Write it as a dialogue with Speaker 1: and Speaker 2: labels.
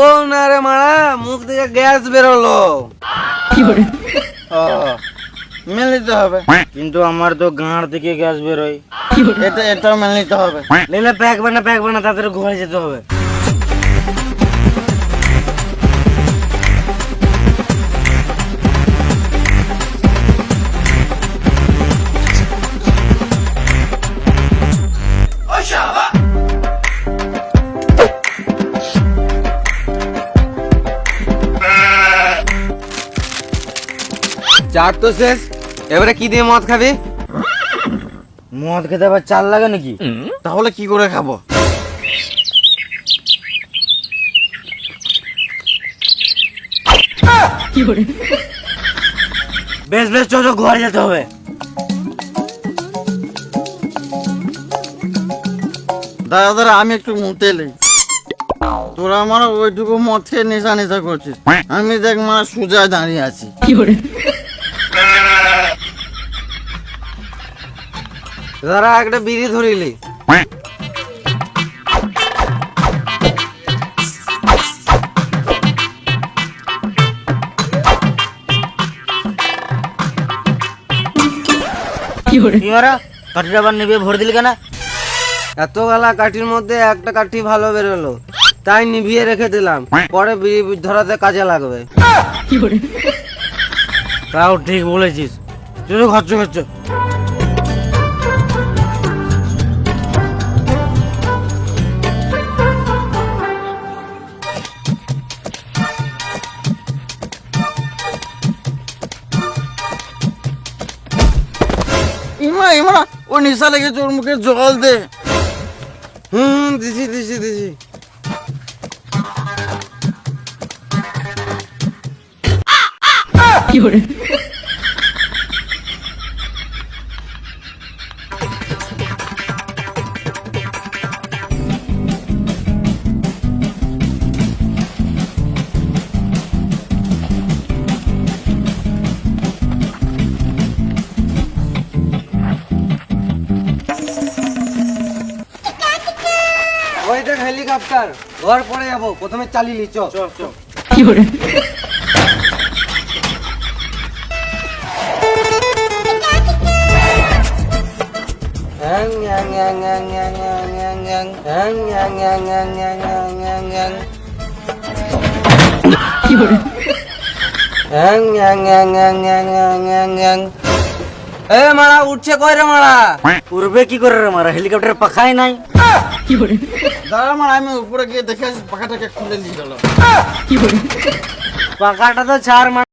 Speaker 1: বউ না রে মারা, মুখ থেকে গ্যাস বেরোলো।
Speaker 2: মেনে নিতে হবে, কিন্তু আমার তো গাঁড় থেকে গ্যাস বেরোয়, এটাও মেনে নিতে হবে। নিলে প্যাক বানা তাড়াতাড়ি ঘরে যেতে হবে।
Speaker 1: চার তো শেষ, এবারে কি দিয়ে মদ খাবি?
Speaker 2: মদ খেতে আবার চাল লাগে নাকি? তাহলে কি করে খাবো? বেশ বেশ, চল ঘরে যেতে হবে। দাদা আমি একটু মুতে এলি। তোরা আমার ওইটুকু মদ খেয়ে নেশা নেশা করছিস, আমি দেখ মানে সোজা দাঁড়িয়ে আছি।
Speaker 1: দাঁড়া, একটা বিড়ি ধরিলি।
Speaker 2: কাঠিটা আবার নেবে ভরে দিলি কেন?
Speaker 1: এত গালা কাঠির মধ্যে একটা কাঠি ভালো বেরোলো, তাই নিভিয়ে রেখে দিলাম, পরে বিড়ি ধরাতে কাজে লাগবে।
Speaker 2: তাও ঠিক বলেছিস, চলো খরচ খরচ। ইমা ও নেশা লেগেছে, ওর মুখে জল দে।
Speaker 1: দিছি দিছি দিছি। ওইটা হেলিকপ্টার, ঘর পরে যাবো, প্রথমে চালিয়ে চ। এ মারা উঠছে কই রে মারা?
Speaker 2: উড়বে কি করে রে মারা, হেলিকপ্টারের পাখাই নাই। দাঁড়া মারা, আমি উপরে গিয়ে দেখে পাখাটাকে খুলে নিয়ে গেল।
Speaker 1: পাখাটা তো ছাড় মারা।